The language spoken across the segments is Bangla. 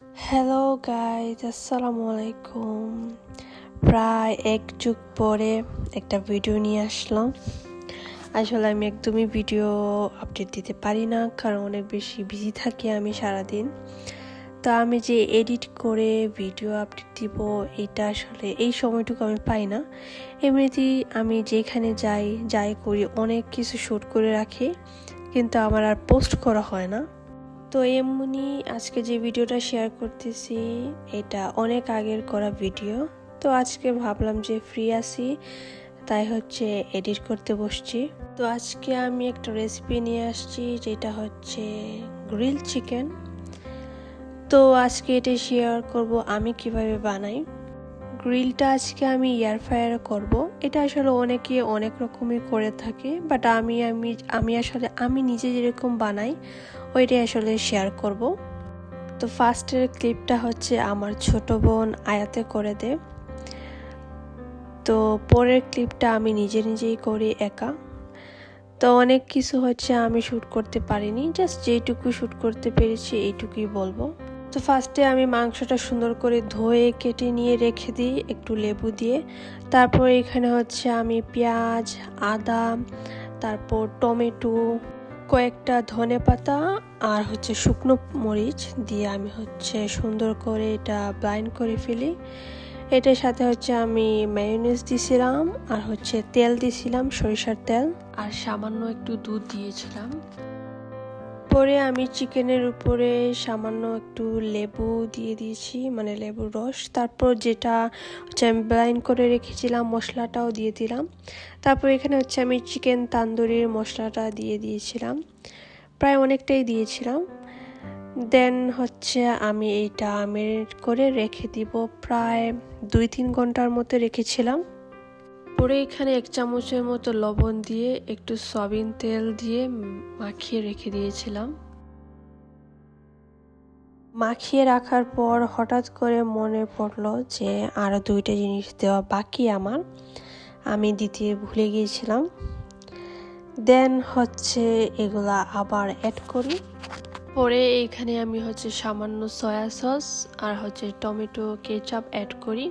হ্যালো গাইজ, আসসালামু আলাইকুম। প্রায় এক যুগ পরে একটা ভিডিও নিয়ে আসলাম। আসলে আমি একদমই ভিডিও আপডেট দিতে পারি না, কারণ অনেক বেশি বিজি থাকি আমি সারাদিন। তো আমি যে এডিট করে ভিডিও আপডেট দিব, এটা আসলে এই সময়টুকু আমি পাই না। এমনিতেই আমি যেখানে যাই করি অনেক কিছু শ্যুট করে রাখি, কিন্তু আমার আর পোস্ট করা হয় না। তো এমনি আজকে যে ভিডিওটা শেয়ার করতেছি, এটা অনেক আগের করা ভিডিও। তো আজকে ভাবলাম যে ফ্রি আছি, তাই হচ্ছে এডিট করতে বসছি। তো আজকে আমি একটা রেসিপি নিয়ে আসছি, যেটা হচ্ছে গ্রিল চিকেন। তো আজকে এটা শেয়ার করব আমি কিভাবে বানাই। গ্রিলটা আজকে আমি এয়ার ফ্রায়ারে করব। এটা আসলে অনেকে অনেক রকমই করে থাকে, বাট আমি নিজে যেরকম বানাই ওইটাই আসলে শেয়ার করব। তো ফার্স্টের ক্লিপটা হচ্ছে আমার ছোট বোন আয়াতে করে দে। তো পরের ক্লিপটা আমি নিজেই করি একা। তো অনেক কিছু হচ্ছে আমি শ্যুট করতে পারিনি, জাস্ট যেটুকু শ্যুট করতে পেরেছি এইটুকুই বলবো। তো ফার্স্টে আমি মাংসটা সুন্দর করে ধুয়ে কেটে নিয়ে রেখে দিই একটু লেবু দিয়ে। তারপর এখানে হচ্ছে আমি পেঁয়াজ, আদা, তারপর টমেটো, কয়েকটা ধনেপাতা আর হচ্ছে শুকনো মরিচ দিয়ে আমি হচ্ছে সুন্দর করে এটা ব্লেন্ড করে ফেলি। এটার সাথে হচ্ছে আমি মায়োনেজ দিয়েছিলাম আর হচ্ছে তেল দিয়েছিলাম, সরিষার তেল, আর সামান্য একটু দুধ দিয়েছিলাম। পরে আমি চিকেনের উপরে সামান্য একটু লেবু দিয়ে দিয়েছি, মানে লেবুর রস। তারপর যেটা হচ্ছে আমি ব্লেন্ড করে রেখেছিলাম মশলাটাও দিয়ে দিলাম। তারপর এখানে হচ্ছে আমি চিকেন তান্দুরির মশলাটা দিয়ে দিয়েছিলাম, প্রায় অনেকটাই দিয়েছিলাম। দেন হচ্ছে আমি এইটা ম্যারিনেট করে রেখে দিব, প্রায় 2-3 ঘন্টার মতো রেখেছিলাম। পরে এখানে 1 চামচের মতো লবণ দিয়ে একটু সয়াবিন তেল দিয়ে মাখিয়ে রেখে দিয়েছিলাম। মাখিয়ে রাখার পর হঠাৎ করে মনে পড়লো যে আরও 2টা জিনিস দেওয়া বাকি আমার, আমি দিতে ভুলে গিয়েছিলাম। দেন হচ্ছে এগুলা আবার অ্যাড করি। পরে এখানে আমি হচ্ছে সামান্য সয়া সস আর হচ্ছে টমেটো কেচাপ অ্যাড করি।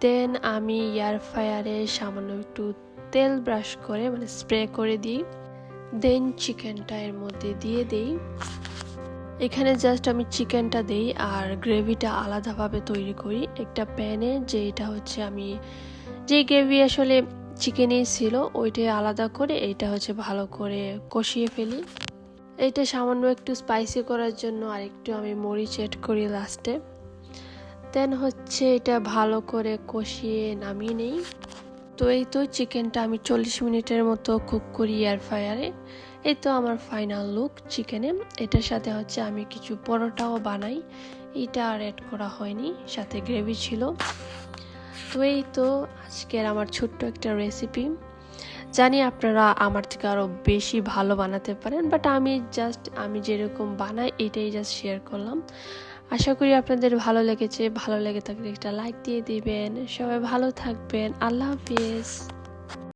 দেন আমি এয়ার ফ্রায়ারে সামান্য একটু তেল ব্রাশ করে, মানে স্প্রে করে দিই। দেন চিকেনটা এর মধ্যে দিয়ে দিই। এখানে জাস্ট আমি চিকেনটা দিই আর গ্রেভিটা আলাদাভাবে তৈরি করি একটা প্যানে। যেটা হচ্ছে আমি যে গ্রেভি আসলে চিকেনেই ছিল ওইটাই আলাদা করে এইটা হচ্ছে ভালো করে কষিয়ে ফেলি। এইটা সামান্য একটু স্পাইসি করার জন্য আর একটু আমি মরিচ অ্যাড করি লাস্টে। দেন হচ্ছে এটা ভালো করে কষিয়ে নামিয়ে নেই। তো এই তো চিকেনটা আমি 40 মিনিটের মতো কুক করি এয়ার ফ্রায়ারে। এই তো আমার ফাইনাল লুক চিকেনে। এটার সাথে হচ্ছে আমি কিছু পরোটাও বানাই, এটা আর অ্যাড করা হয়নি, সাথে গ্রেভি ছিল। তো এই তো আজকের আমার ছোট্ট একটা রেসিপি। জানি আপনারা আমার থেকে আরও বেশি ভালো বানাতে পারেন, বাট আমি যেরকম বানাই এটাই জাস্ট শেয়ার করলাম। আশা করি আপনাদের ভালো লেগেছে। ভালো লেগে থাকলে একটা লাইক দিয়ে দিবেন। সবাই ভালো থাকবেন। আল্লাহ হাফিজ।